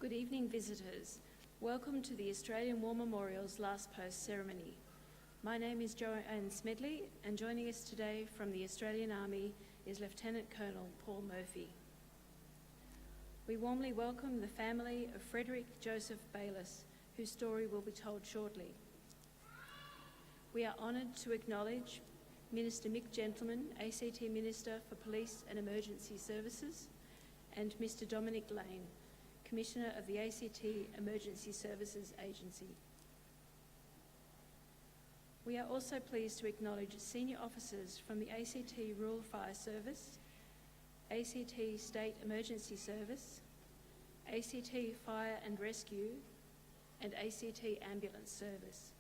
Good evening, visitors. Welcome to the Australian War Memorial's Last Post ceremony. My name is Joanne Smedley, and joining us today from the Australian Army is Lieutenant Colonel Paul Murphy. We warmly welcome the family of Frederick Joseph Bayliss, whose story will be told shortly. We are honoured to acknowledge Minister Mick Gentleman, ACT Minister for Police and Emergency Services, and Mr Dominic Lane, Commissioner of the ACT Emergency Services Agency. We are also pleased to acknowledge senior officers from the ACT Rural Fire Service, ACT State Emergency Service, ACT Fire and Rescue, and ACT Ambulance Service.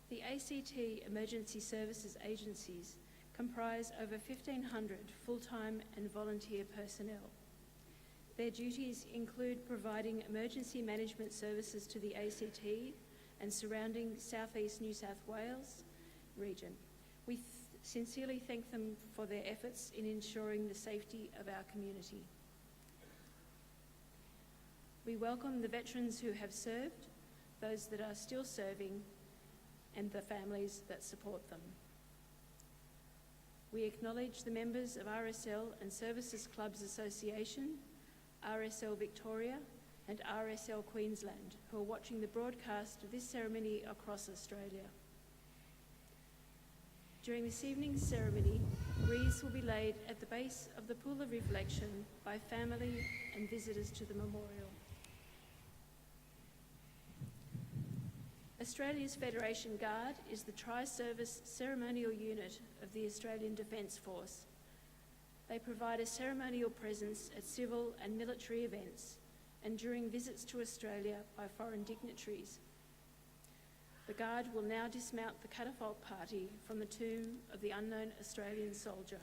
The ACT Emergency Services Agencies comprise over 1,500 full-time and volunteer personnel. Their duties include providing emergency management services to the ACT and surrounding southeast New South Wales region. We sincerely thank them for their efforts in ensuring the safety of our community. We welcome the veterans who have served, those that are still serving, and the families that support them. We acknowledge the members of RSL and Services Clubs Association, RSL Victoria and RSL Queensland, who are watching the broadcast of this ceremony across Australia. During this evening's ceremony, wreaths will be laid at the base of the pool of reflection by family and visitors to the memorial. Australia's Federation Guard is the tri-service ceremonial unit of the Australian Defence Force. They provide a ceremonial presence at civil and military events and during visits to Australia by foreign dignitaries. The Guard will now dismount the catafalque party from the tomb of the unknown Australian soldier.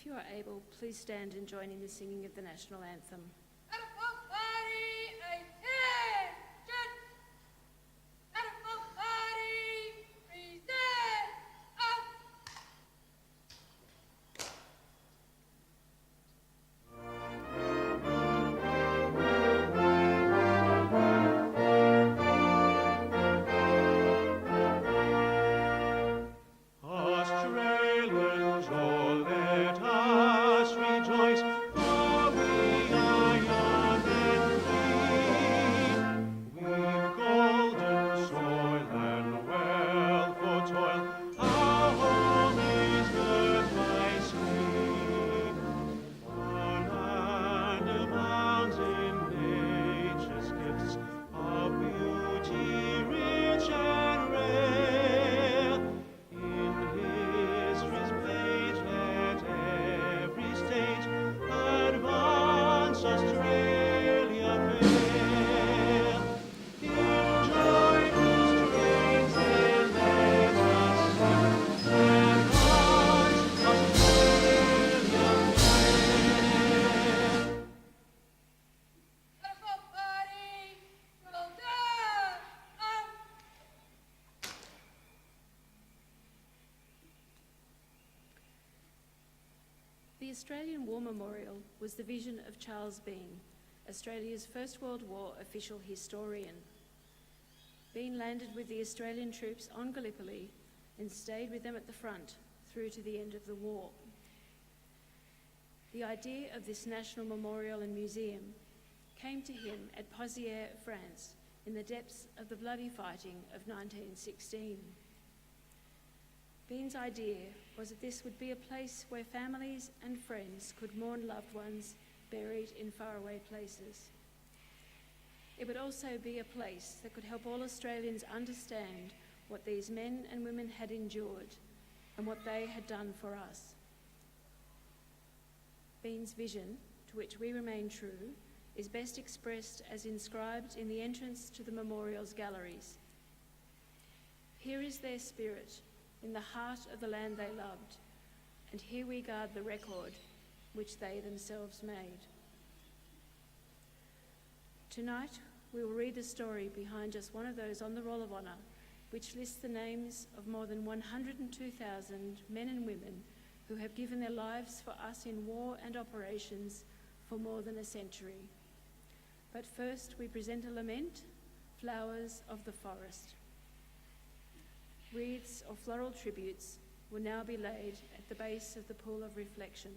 you are able, please stand and join in the singing of the national anthem. The Australian War Memorial was the vision of Charles Bean, Australia's First World War official historian. Bean landed with the Australian troops on Gallipoli and stayed with them at the front through to the end of the war. The idea of this national memorial and museum came to him at Pozières, France, in the depths of the bloody fighting of 1916. Bean's idea was that this would be a place where families and friends could mourn loved ones buried in faraway places. It would also be a place that could help all Australians understand what these men and women had endured and what they had done for us. Bean's vision, to which we remain true, is best expressed as inscribed in the entrance to the memorial's galleries. Here is their spirit, in the heart of the land they loved, and here we guard the record which they themselves made. Tonight, we will read the story behind just one of those on the Roll of Honour, which lists the names of more than 102,000 men and women who have given their lives for us in war and operations for more than a century. But first, we present a lament, Flowers of the Forest. Wreaths or floral tributes will now be laid at the base of the pool of reflection.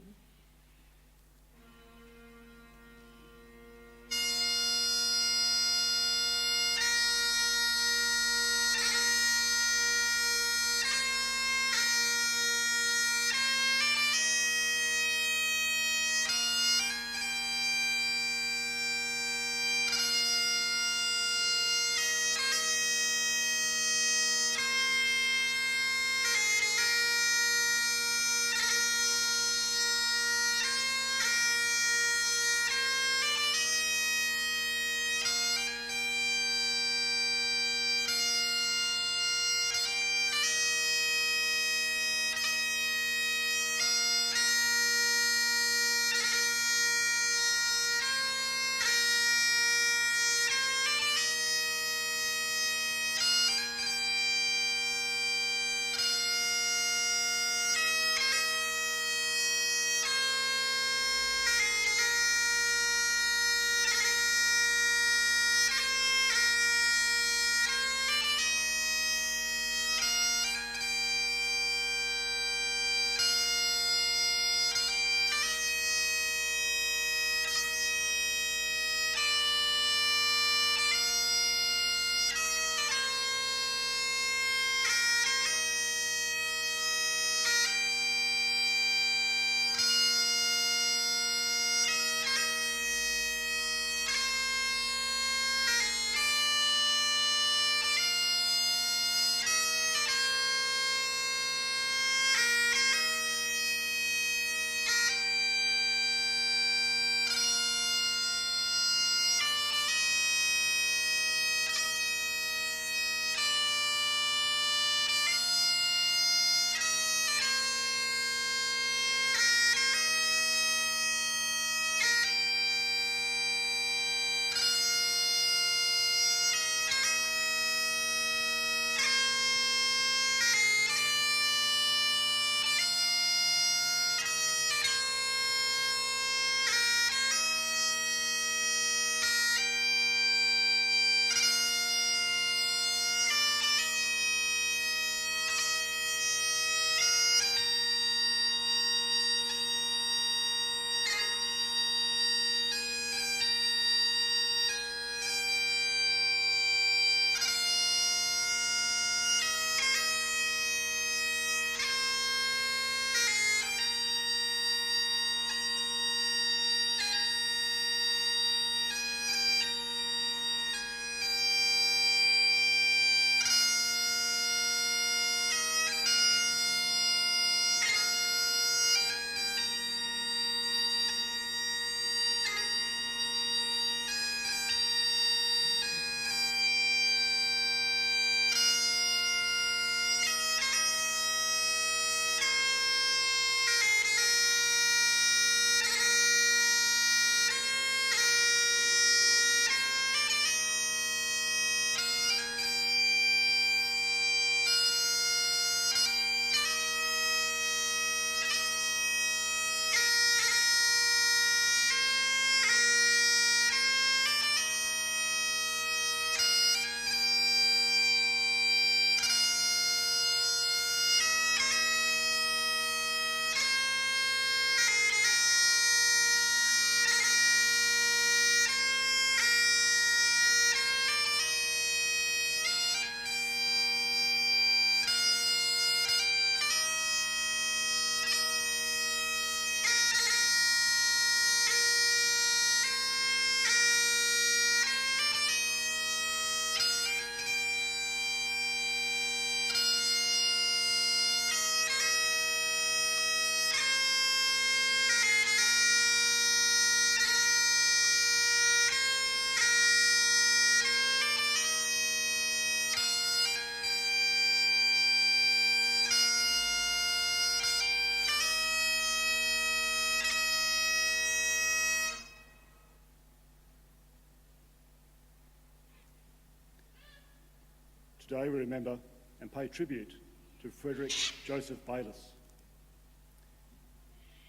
today we remember and pay tribute to Frederick Joseph Bayliss.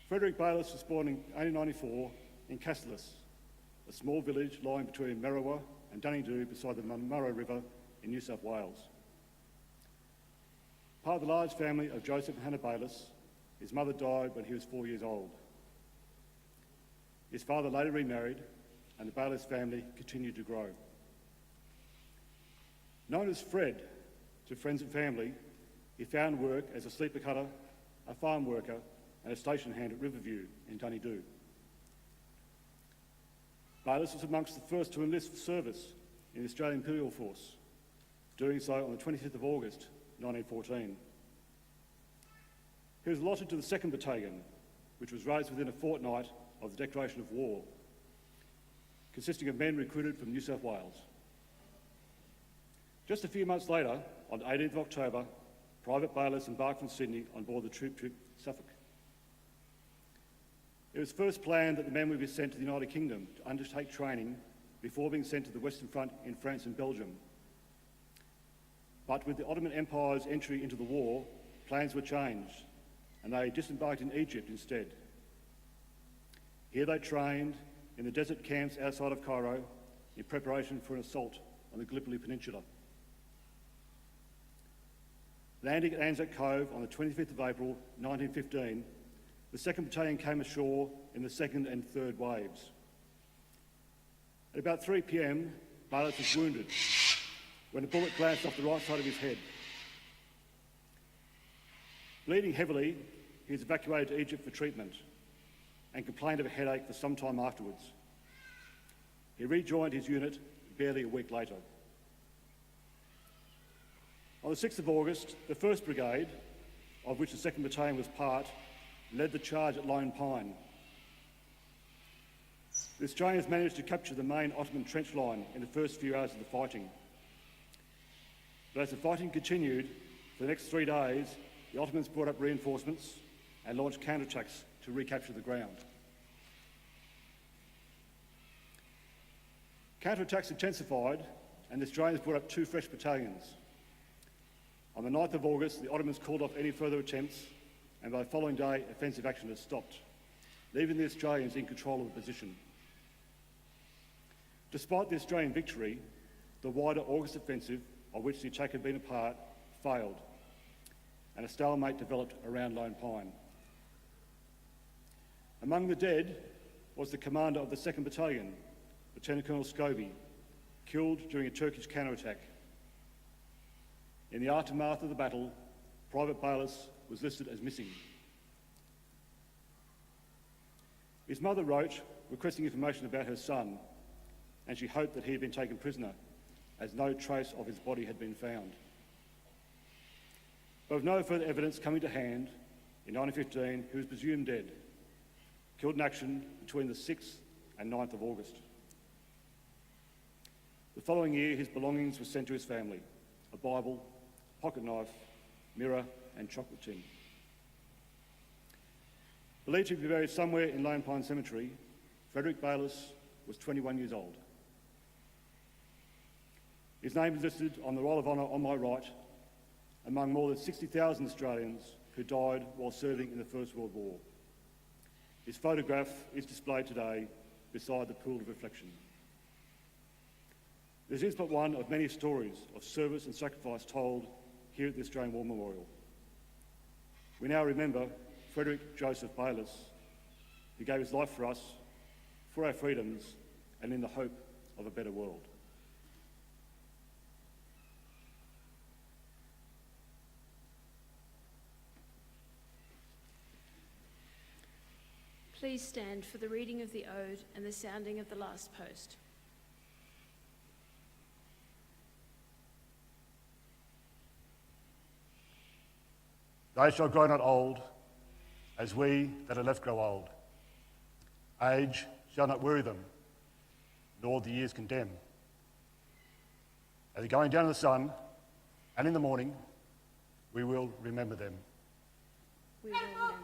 Frederick Bayliss was born in 1894 in Cassilis, a small village lying between Merriwa and Dunningdoo beside the Murray River in New South Wales. Part of the large family of Joseph and Hannah Bayliss, his mother died when he was 4 years old. His father later remarried and the Bayliss family continued to grow. Known as Fred to friends and family, he found work as a sleeper cutter, a farm worker and a station hand at Riverview in Dunningdoo. Bayliss was amongst the first to enlist for service in the Australian Imperial Force, doing so on the 25th of August 1914. He was allotted to the 2nd Battalion, which was raised within a fortnight of the declaration of war, consisting of men recruited from New South Wales. Just a few months later, on the 18th of October, Private Bayliss embarked from Sydney on board the troop ship Suffolk. It was first planned that the men would be sent to the United Kingdom to undertake training before being sent to the Western Front in France and Belgium. But with the Ottoman Empire's entry into the war, plans were changed and they disembarked in Egypt instead. Here they trained in the desert camps outside of Cairo in preparation for an assault on the Gallipoli Peninsula. Landing at Anzac Cove on the 25th of April 1915, the 2nd Battalion came ashore in the 2nd and 3rd waves. At about 3 p.m, Bayliss was wounded when a bullet glanced off the right side of his head. Bleeding heavily, he was evacuated to Egypt for treatment and complained of a headache for some time afterwards. He rejoined his unit barely a week later. On the 6th of August, the 1st Brigade, of which the 2nd Battalion was part, led the charge at Lone Pine. The Australians managed to capture the main Ottoman trench line in the first few hours of the fighting. But as the fighting continued, for the next 3 days, the Ottomans brought up reinforcements and launched counterattacks to recapture the ground. Counterattacks intensified and the Australians brought up 2 fresh battalions. On the 9th of August, the Ottomans called off any further attempts, and by the following day, offensive action had stopped, leaving the Australians in control of the position. Despite the Australian victory, the wider August offensive, of which the attack had been a part, failed, and a stalemate developed around Lone Pine. Among the dead was the commander of the 2nd Battalion, Lieutenant Colonel Scobie, killed during a Turkish counterattack. In the aftermath of the battle, Private Bayliss was listed as missing. His mother wrote, requesting information about her son, and she hoped that he had been taken prisoner, as no trace of his body had been found. But with no further evidence coming to hand, in 1915 he was presumed dead, killed in action between the 6th and 9th of August. The following year his belongings were sent to his family: a Bible, pocket knife, mirror and chocolate tin. Believed to be buried somewhere in Lone Pine Cemetery, Frederick Bayliss was 21 years old. His name is listed on the Roll of Honour on my right, among more than 60,000 Australians who died while serving in the First World War. His photograph is displayed today beside the pool of reflection. This is but one of many stories of service and sacrifice told here at the Australian War Memorial. We now remember Frederick Joseph Bayliss, who gave his life for us, for our freedoms, and in the hope of a better world. Please stand for the reading of the Ode and the sounding of the last post. They shall grow not old, as we that are left grow old. Age shall not weary them, nor the years condemn. As going down in the sun, and in the morning, we will remember them. We will remember them.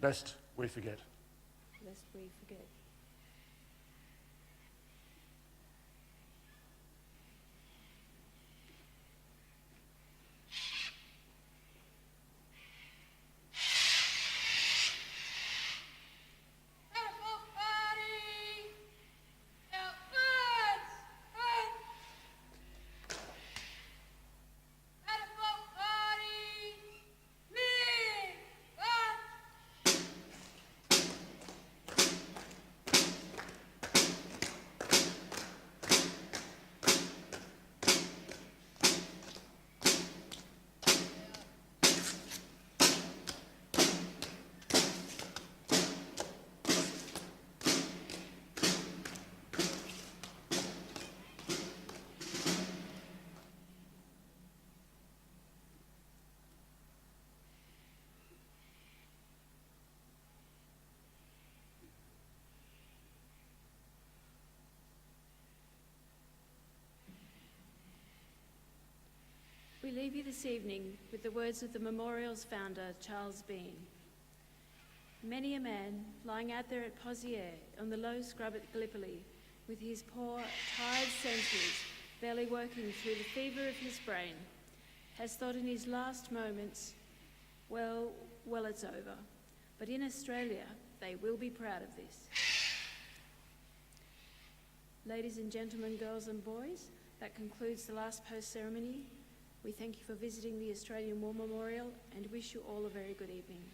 lest we forget. Lest we forget. We leave you this evening with the words of the memorial's founder, Charles Bean. Many a man lying out there at Poziere on the low scrub at Gallipoli, with his poor, tired senses barely working through the fever of his brain, has thought in his last moments, well, it's over. But in Australia, they will be proud of this. Ladies and gentlemen, girls and boys, that concludes the last post ceremony. We thank you for visiting the Australian War Memorial and wish you all a very good evening.